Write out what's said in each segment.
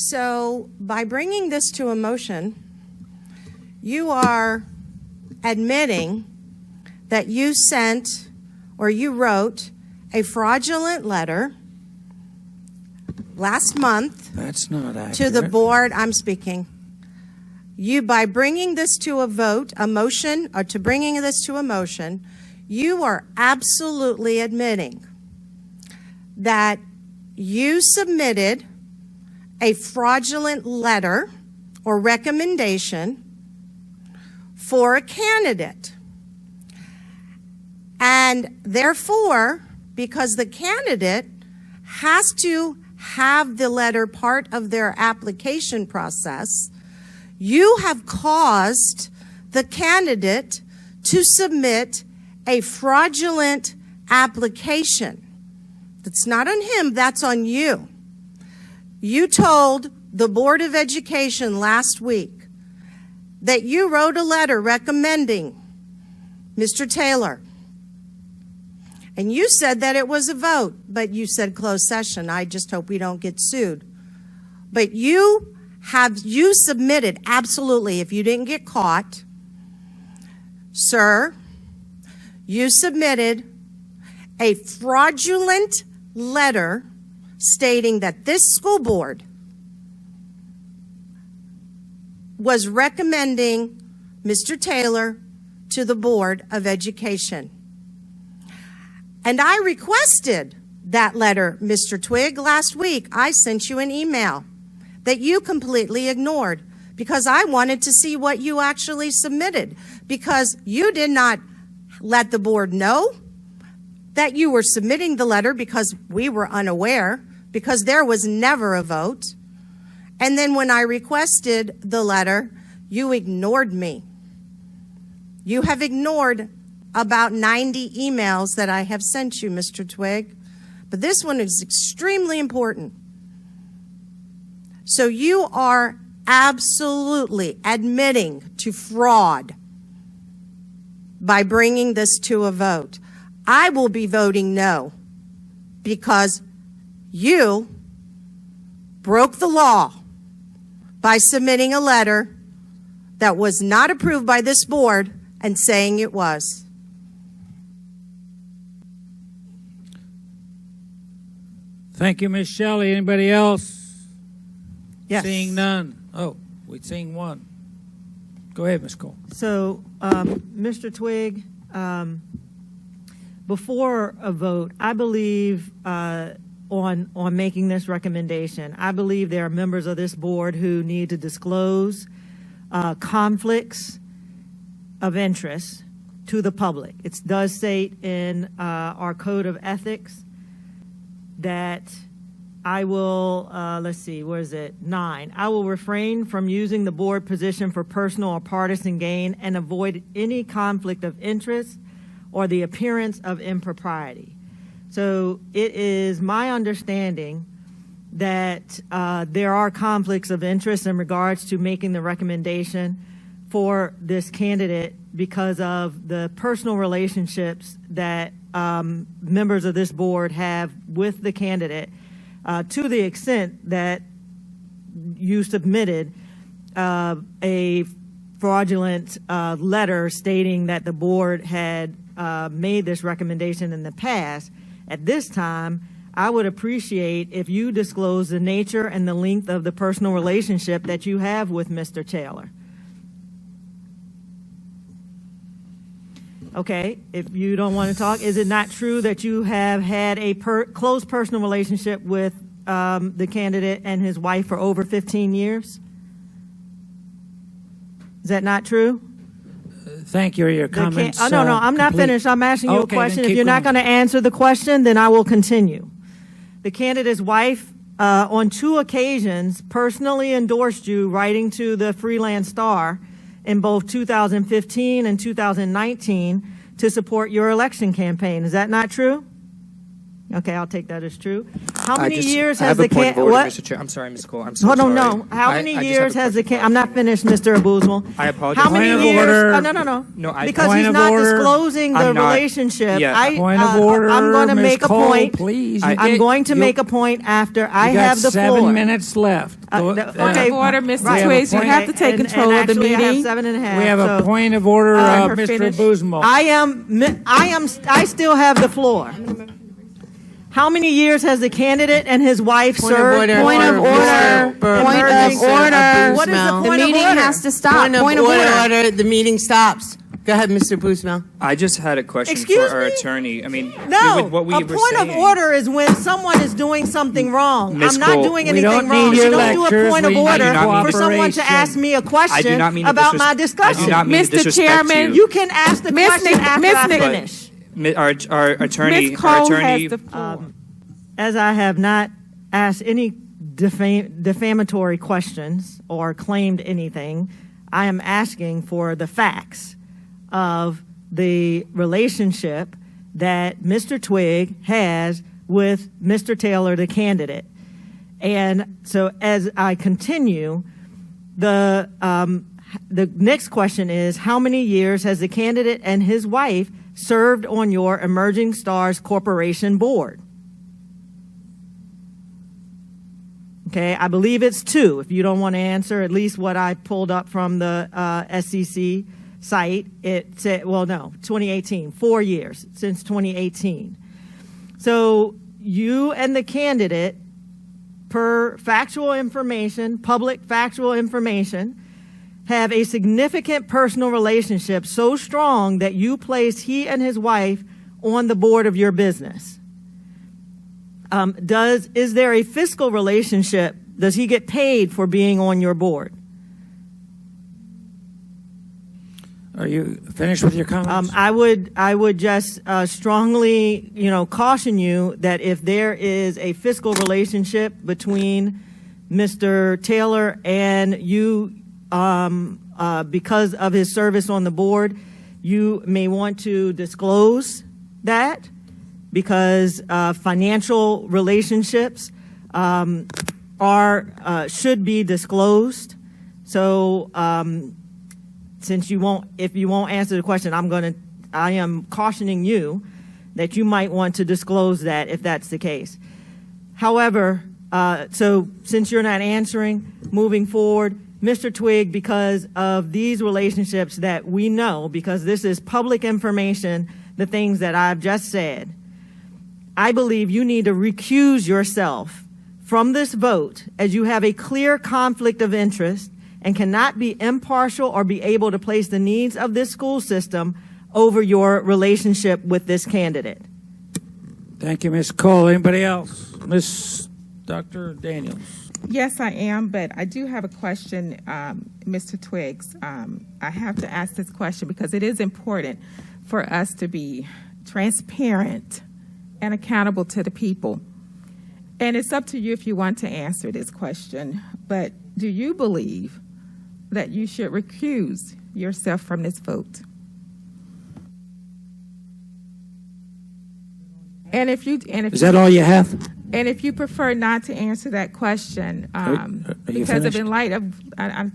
So by bringing this to a motion, you are admitting that you sent or you wrote a fraudulent letter last month. That's not accurate. To the board. I'm speaking. You, by bringing this to a vote, a motion, or to bringing this to a motion, you are absolutely admitting that you submitted a fraudulent letter or recommendation for a candidate. And therefore, because the candidate has to have the letter part of their application process, you have caused the candidate to submit a fraudulent application. That's not on him, that's on you. You told the Board of Education last week that you wrote a letter recommending Mr. Taylor. And you said that it was a vote, but you said closed session. I just hope we don't get sued. But you submitted, absolutely, if you didn't get caught, sir, you submitted a fraudulent letter stating that this school board was recommending Mr. Taylor to the Board of Education. And I requested that letter, Mr. Twigg, last week. I sent you an email that you completely ignored because I wanted to see what you actually submitted, because you did not let the board know that you were submitting the letter because we were unaware, because there was never a vote. And then when I requested the letter, you ignored me. You have ignored about 90 emails that I have sent you, Mr. Twigg. But this one is extremely important. So you are absolutely admitting to fraud by bringing this to a vote. I will be voting no because you broke the law by submitting a letter that was not approved by this board and saying it was. Thank you, Ms. Shelley. Anybody else? Yes. Seeing none. Oh, we're seeing one. Go ahead, Ms. Cole. So, Mr. Twigg, before a vote, I believe on making this recommendation, I believe there are members of this board who need to disclose conflicts of interest to the public. It does state in our code of ethics that I will, let's see, where is it? 9. I will refrain from using the board position for personal or partisan gain and avoid any conflict of interest or the appearance of impropriety. So it is my understanding that there are conflicts of interest in regards to making the recommendation for this candidate because of the personal relationships that members of this board have with the candidate, to the extent that you submitted a fraudulent letter stating that the board had made this recommendation in the past. At this time, I would appreciate if you disclose the nature and the length of the personal relationship that you have with Mr. Taylor. Okay, if you don't want to talk, is it not true that you have had a close personal relationship with the candidate and his wife for over 15 years? Is that not true? Thank you. Your comments. No, I'm not finished. I'm asking you a question. If you're not going to answer the question, then I will continue. The candidate's wife, on 2 occasions, personally endorsed you, writing to the Freelance Star in both 2015 and 2019 to support your election campaign. Is that not true? Okay, I'll take that as true. How many I years have has a the point of order, what? Mr. Chair. I'm sorry, Ms. Cole. I'm so Hold on, sorry. no. How many I just years have a has the question. I'm not finished, Mr. Abuzmal. I apologize. How many Point of years? order. No. No, I- Because Point he's of not order. disclosing the I'm not- relationship. yeah. Point of order. I'm going to Ms. make a Cole, point. Please. I'm going to make a point after I You got have the 7 floor. minutes left. Go- No, uh, okay. Order, Mr. Right. Twiggs, you Point- have to take And control of the actually, I have meeting. 7.5. We have a so point of order, her Mr. finish. Abuzmal. I still have the floor. How many years has the candidate and his wife served? Point of order. Point of order. What is the The point of meeting order? has to stop. Point of order. The meeting stops. Go ahead, Mr. Busmel. I just had a question Excuse for our me? attorney. I mean, No, what we a were point of saying- order is when someone is doing something wrong. Ms. I'm not Cole, doing we anything don't wrong. need You your don't do a lectures. point of We need order your for someone to cooperation. ask me a I do question not mean to about my I discussion. do not mean to Mr. disrespect Chairman, You can ask the Miss question Nick- after Miss I Nick- finish. Our attorney, Ms. our Cole attorney, has the floor. As I have not asked any defamatory questions or claimed anything, I am asking for the facts of the relationship that Mr. Twigg has with Mr. Taylor, the candidate. And so as I continue, the next question is, how many years has the candidate and his wife served on your Emerging Stars Corporation board? Okay, I believe it's 2. If you don't want to answer, at least what I pulled up from the SEC site, it said, well, no, 2018, 4 years since 2018. So you and the candidate, per factual information, public factual information, have a significant personal relationship so strong that you placed he and his wife on the board of your business. Is there a fiscal relationship? Does he get paid for being on your board? Are you finished with your comments? I would just strongly, caution you that if there is a fiscal relationship between Mr. Taylor and you, because of his service on the board, you may want to disclose that, because financial relationships should be disclosed. So if you won't answer the question, I am cautioning you that you might want to disclose that if that's the case. However, so since you're not answering, moving forward, Mr. Twigg, because of these relationships that we know, because this is public information, the things that I've just said, I believe you need to recuse yourself from this vote, as you have a clear conflict of interest and cannot be impartial or be able to place the needs of this school system over your relationship with this candidate. Thank you, Ms. Cole. Anybody else? Dr. Daniels. Yes, I am, but I do have a question, Mr. Twiggs. I have to ask this question because it is important for us to be transparent and accountable to the people. And it's up to you if you want to answer this question, but do you believe that you should recuse yourself from this vote? And if Is that all you have? And if you prefer not to answer that question, you because finished? in light of, I'm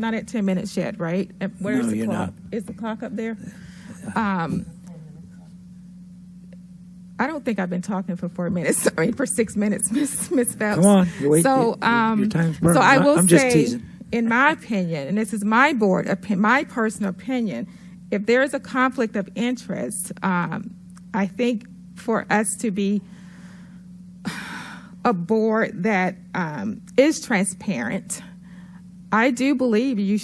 not at 10 minutes yet, right? Where's No, the you're clock? not. Is the clock up there? I don't think I've been talking for 4 minutes. I mean, for 6 minutes, Miss Phelps. Come on, you wait. So, your time's burning. so I will I'm say, just teasing. in my opinion, and this is my my personal opinion, if there is a conflict of interest, I think for us to be a board that is transparent, I do believe you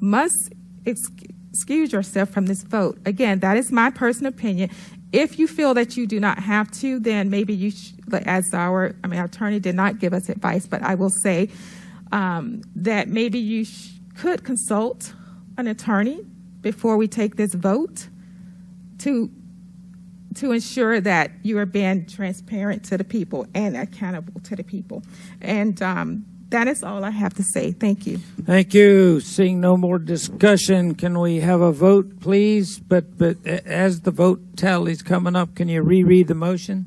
must excuse yourself from this vote. Again, that is my personal opinion. If you feel that you do not have to, then maybe you as our attorney did not give us advice, but I will say that maybe you could consult an attorney before we take this vote to ensure that you are being transparent to the people and accountable to the people. And that is all I have to say. Thank you. Thank you. Seeing no more discussion, can we have a vote, please? But as the vote tally's coming up, can you reread the motion?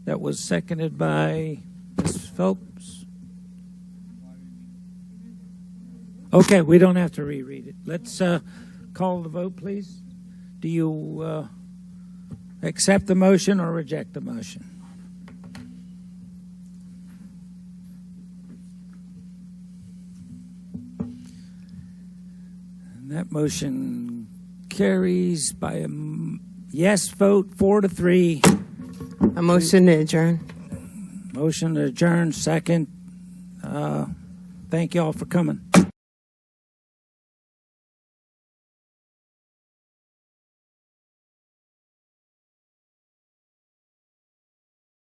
That was seconded by Ms. Phelps. Okay, we don't have to reread it. Let's call the vote, please. Do you accept the motion or reject the motion? And that motion carries by a yes vote, 4-3. A motion to adjourn. Motion to adjourn, second. Thank you all for coming.